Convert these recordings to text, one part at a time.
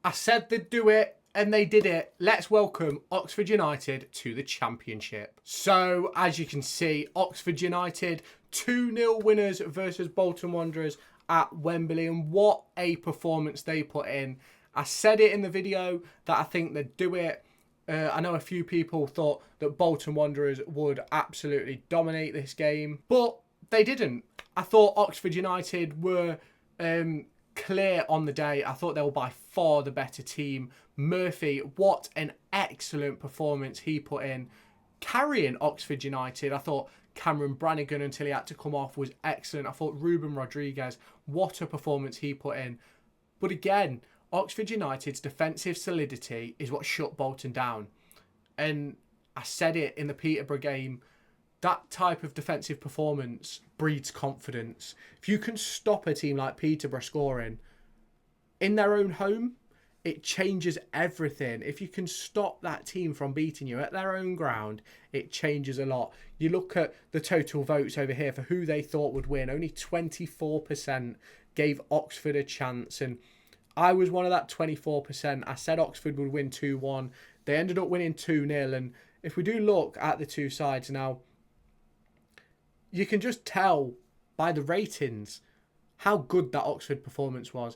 I said they'd do it, and they did it. Let's welcome Oxford United to the Championship. So, as you can see, Oxford United 2-0 winners versus Bolton Wanderers at Wembley, and what a performance they put in. I said it in the video that I think they'd do it. I know a few people thought that Bolton Wanderers would absolutely dominate this game, but they didn't. I thought Oxford United were clear on the day. I thought they were by far the better team. Murphy, what an excellent performance he put in, carrying Oxford United. I thought Cameron Brannigan, until he had to come off, was excellent. I thought Ruben Rodriguez, what a performance he put in. But again, Oxford United's defensive solidity is what shut Bolton down. And I said it in the Peterborough game, that type of defensive performance breeds confidence. If you can stop a team like Peterborough scoring in their own home, it changes everything. If you can stop that team from beating you at their own ground, it changes a lot. You look at the total votes over here for who they thought would win. Only 24% gave Oxford a chance, and I was one of that 24%. I said Oxford would win 2-1. They ended up winning 2-0. And if we do look at the two sides now, you can just tell by the ratings how good that Oxford performance was.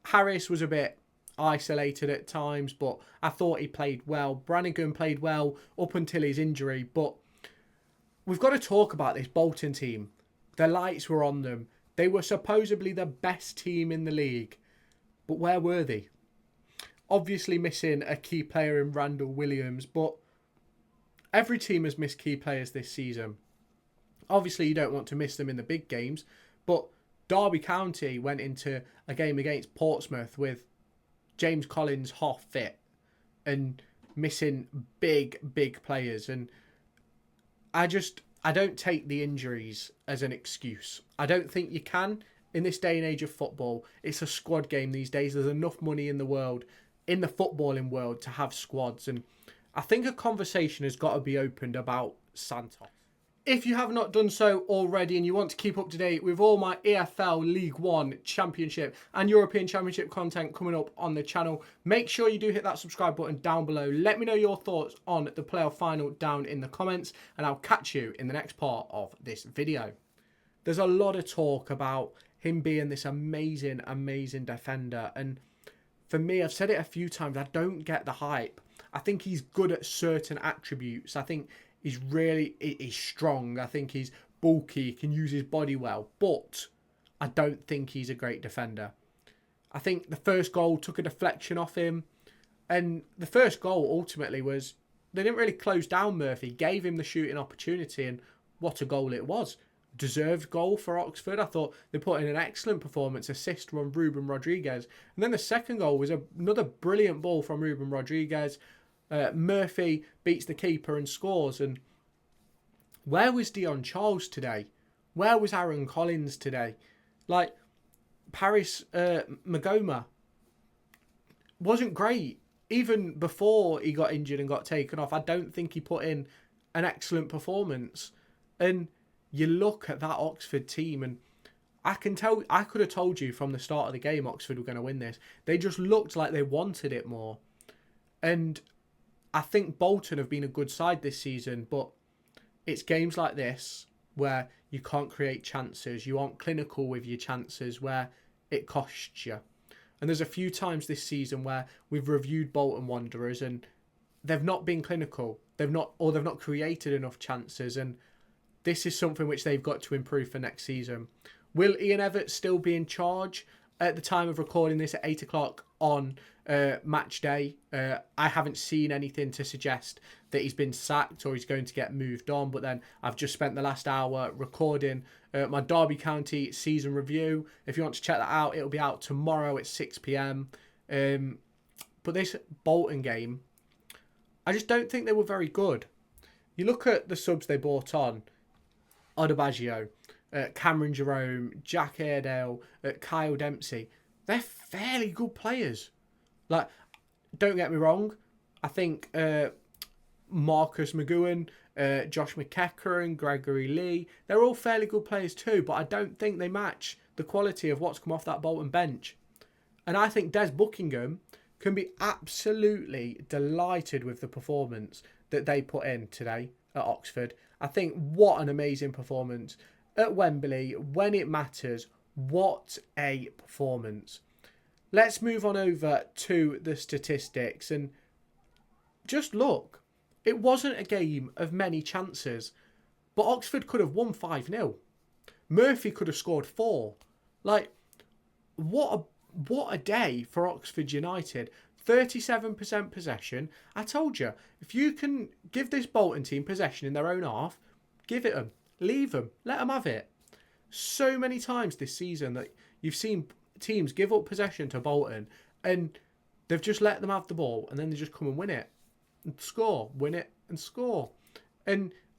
Harris was a bit isolated at times, but I thought he played well. Brannigan played well up until his injury. But we've got to talk about this Bolton team. The lights were on them. They were supposedly the best team in the league. But where were they? Obviously missing a key player in Randall Williams, but every team has missed key players this season. Obviously, you don't want to miss them in the big games, but Derby County went into a game against Portsmouth with James Collins half fit and missing big players. And I don't take the injuries as an excuse. I don't think you can. In this day and age of football, it's a squad game these days. There's enough money in the world, in the footballing world, to have squads. And I think a conversation has got to be opened about Santos. If you have not done so already and you want to keep up to date with all my EFL, League One, Championship and European Championship content coming up on the channel, make sure you do hit that subscribe button down below. Let me know your thoughts on the playoff final down in the comments, and I'll catch you in the next part of this video. There's a lot of talk about him being this amazing defender, and for me, I've said it a few times, I don't get the hype. I think he's good at certain attributes. I think he's strong. I think he's bulky, he can use his body well, but I don't think he's a great defender. I think the first goal took a deflection off him, and the first goal ultimately was, they didn't really close down Murphy, gave him the shooting opportunity, and what a goal it was. Deserved goal for Oxford. I thought they put in an excellent performance, assist from Ruben Rodriguez. And then the second goal was another brilliant ball from Ruben Rodriguez. Murphy beats the keeper and scores. And where was Dion Charles today? Where was Aaron Collins today? Like, Paris Magoma wasn't great. Even before he got injured and got taken off, I don't think he put in an excellent performance. And you look at that Oxford team, and I could have told you from the start of the game Oxford were going to win this. They just looked like they wanted it more. And I think Bolton have been a good side this season, but it's games like this where you can't create chances. You aren't clinical with your chances, where it costs you. And there's a few times this season where we've reviewed Bolton Wanderers and they've not been clinical. They've not created enough chances, and this is something which they've got to improve for next season. Will Ian Evatt still be in charge at the time of recording this at 8 o'clock on match day? I haven't seen anything to suggest that he's been sacked or he's going to get moved on. But then I've just spent the last hour recording my Derby County season review. If you want to check that out, it'll be out tomorrow at 6 p.m. But this Bolton game, I just don't think they were very good. You look at the subs they brought on: Odebaggio, Cameron Jerome, Jack Airedale, Kyle Dempsey. They're fairly good players. Like, don't get me wrong, I think Marcus McGowan, Josh McKecker and Gregory Lee, they're all fairly good players too, but I don't think they match the quality of what's come off that Bolton bench. And I think Des Buckingham can be absolutely delighted with the performance that they put in today at Oxford. I think what an amazing performance at Wembley when it matters. What a performance. Let's move on over to the statistics and just look. It wasn't a game of many chances, but Oxford could have won 5-0. Murphy could have scored 4. Like, what a day for Oxford United. 37% possession. I told you, if you can give this Bolton team possession in their own half, give it them. Leave them. Let them have it. So many times this season that you've seen teams give up possession to Bolton and they've just let them have the ball and then they just come and win it and score, win it and score.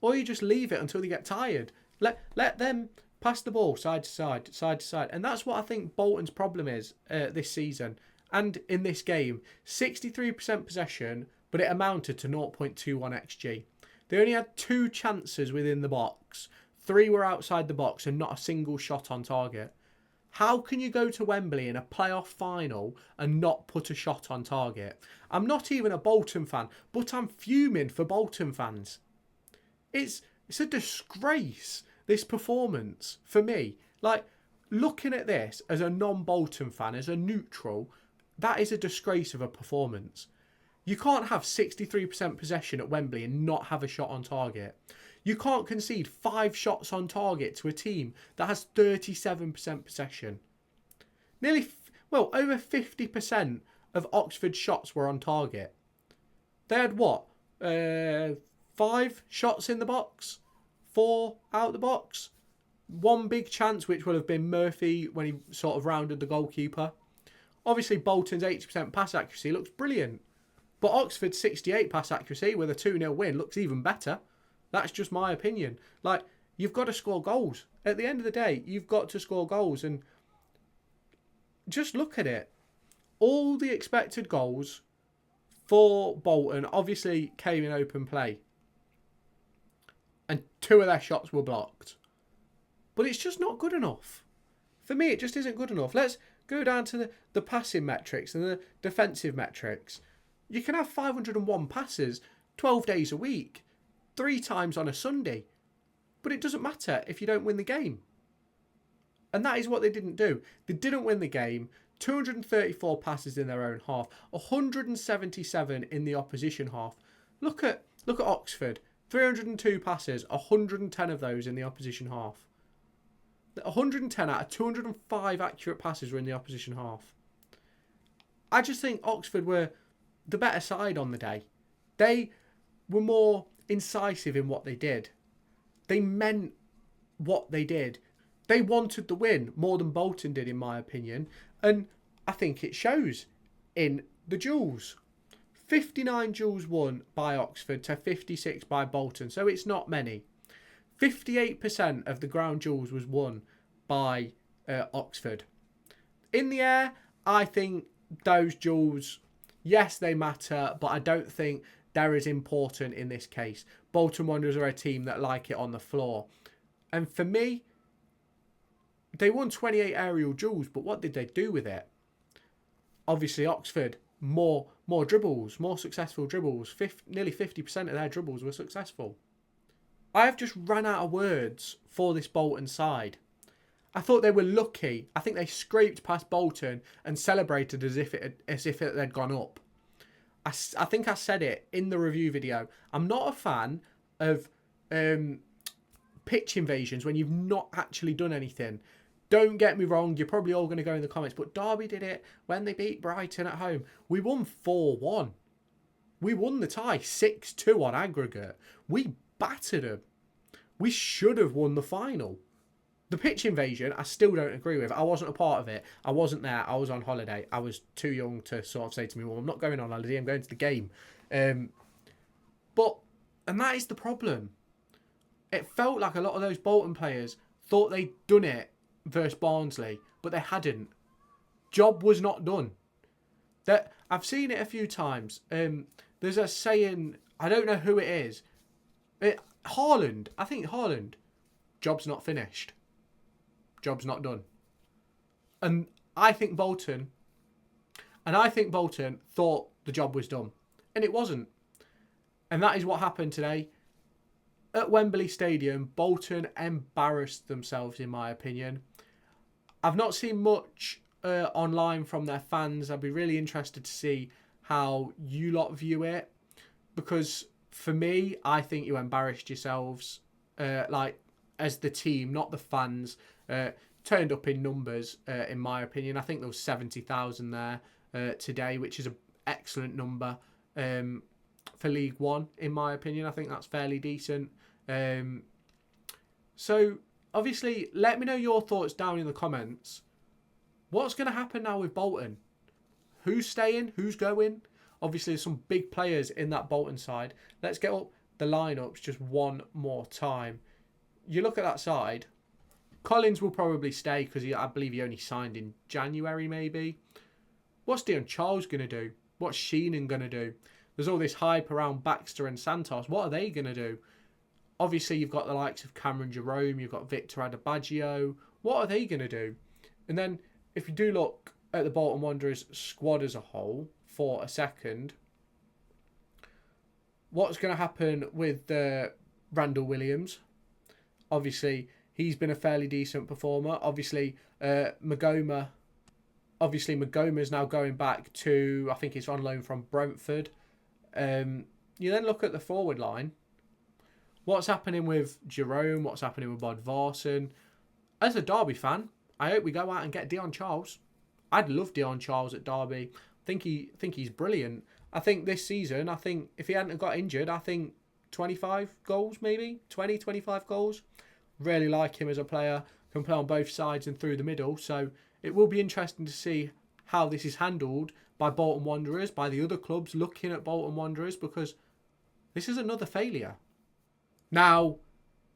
Or you just leave it until they get tired. Let them pass the ball side to side, side to side. And that's what I think Bolton's problem is this season. And in this game, 63% possession, but it amounted to 0.21 XG. They only had 2 chances within the box. 3 were outside the box and not a single shot on target. How can you go to Wembley in a playoff final and not put a shot on target? I'm not even a Bolton fan, but I'm fuming for Bolton fans. It's a disgrace, this performance, for me. Like, looking at this as a non-Bolton fan, as a neutral, that is a disgrace of a performance. You can't have 63% possession at Wembley and not have a shot on target. You can't concede 5 shots on target to a team that has 37% possession. Over 50% of Oxford's shots were on target. They had what? 5 shots in the box? 4 out the box? 1 big chance, which will have been Murphy when he sort of rounded the goalkeeper. Obviously, Bolton's 80% pass accuracy looks brilliant. But Oxford's 68 pass accuracy with a 2-0 win looks even better. That's just my opinion. Like, you've got to score goals. At the end of the day, you've got to score goals. And just look at it. All the expected goals for Bolton obviously came in open play. And 2 of their shots were blocked. But it's just not good enough. For me, it just isn't good enough. Let's go down to the passing metrics and the defensive metrics. You can have 501 passes 12 days a week, 3 times on a Sunday. But it doesn't matter if you don't win the game. And that is what they didn't do. They didn't win the game. 234 passes in their own half, 177 in the opposition half. Look at Oxford. 302 passes, 110 of those in the opposition half. 110 out of 205 accurate passes were in the opposition half. I just think Oxford were the better side on the day. They were more incisive in what they did. They meant what they did. They wanted the win more than Bolton did, in my opinion. And I think it shows in the duels. 59 duels won by Oxford to 56 by Bolton. So it's not many. 58% of the ground duels was won by Oxford. In the air, I think those duels, yes, they matter, but I don't think they're as important in this case. Bolton Wanderers are a team that like it on the floor. And for me, they won 28 aerial duels, but what did they do with it? Obviously, Oxford, more dribbles, more successful dribbles. Nearly 50% of their dribbles were successful. I have just run out of words for this Bolton side. I thought they were lucky. I think they scraped past Bolton and celebrated as if they'd gone up. I think I said it in the review video. I'm not a fan of pitch invasions when you've not actually done anything. Don't get me wrong, you're probably all going to go in the comments, but Derby did it when they beat Brighton at home. We won 4-1. We won the tie 6-2 on aggregate. We battered them. We should have won the final. The pitch invasion, I still don't agree with. I wasn't a part of it. I wasn't there. I was on holiday. I was too young to sort of say to me, well, I'm not going on holiday. I'm going to the game. And that is the problem. It felt like a lot of those Bolton players thought they'd done it versus Barnsley, but they hadn't. Job was not done. That I've seen it a few times. There's a saying, I don't know who it is. Haaland. I think Haaland. Job's not finished. Job's not done. And I think Bolton And I think Bolton thought the job was done. And it wasn't. And that is what happened today. At Wembley Stadium, Bolton embarrassed themselves, in my opinion. I've not seen much online from their fans. I'd be really interested to see how you lot view it. Because for me, I think you embarrassed yourselves. As the team, not the fans. Turned up in numbers, in my opinion. I think there was 70,000 there today, which is an excellent number for League One, in my opinion. I think that's fairly decent. So, obviously, let me know your thoughts down in the comments. What's going to happen now with Bolton? Who's staying? Who's going? Obviously, there's some big players in that Bolton side. Let's get up the lineups just one more time. You look at that side. Collins will probably stay because I believe he only signed in January, maybe. What's Dion Charles going to do? What's Sheenan going to do? There's all this hype around Baxter and Santos. What are they going to do? Obviously, you've got the likes of Cameron Jerome. You've got Victor Adebayo. What are they going to do? And then, if you do look at the Bolton Wanderers squad as a whole for a second, what's going to happen with Randall Williams? Obviously, he's been a fairly decent performer. Obviously, Magoma's now going back to, I think he's on loan from Brentford. You then look at the forward line. What's happening with Jerome? What's happening with Bodvarsson? As a Derby fan, I hope we go out and get Dion Charles. I'd love Dion Charles at Derby. I think he's brilliant. I think this season, if he hadn't got injured, I think 25 goals maybe? 20, 25 goals. Really like him as a player. Can play on both sides and through the middle. So it will be interesting to see how this is handled by Bolton Wanderers, by the other clubs looking at Bolton Wanderers, because this is another failure. Now,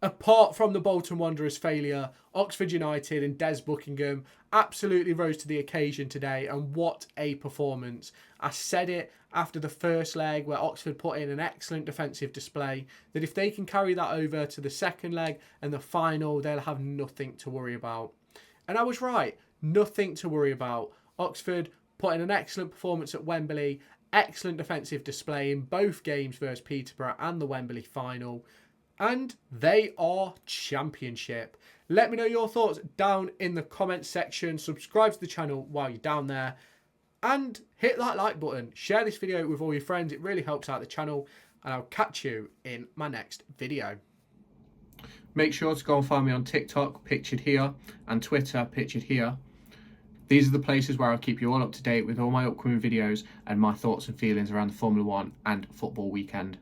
apart from the Bolton Wanderers failure, Oxford United and Des Buckingham absolutely rose to the occasion today, and what a performance. I said it after the first leg where Oxford put in an excellent defensive display, that if they can carry that over to the second leg and the final, they'll have nothing to worry about. And I was right, nothing to worry about. Oxford put in an excellent performance at Wembley, excellent defensive display in both games versus Peterborough and the Wembley final. And they are Championship. Let me know your thoughts down in the comments section. Subscribe to the channel while you're down there. And hit that like button. Share this video with all your friends. It really helps out the channel. And I'll catch you in my next video. Make sure to go and find me on TikTok, pictured here, and Twitter, pictured here. These are the places where I'll keep you all up to date with all my upcoming videos and my thoughts and feelings around the Formula 1 and football weekend.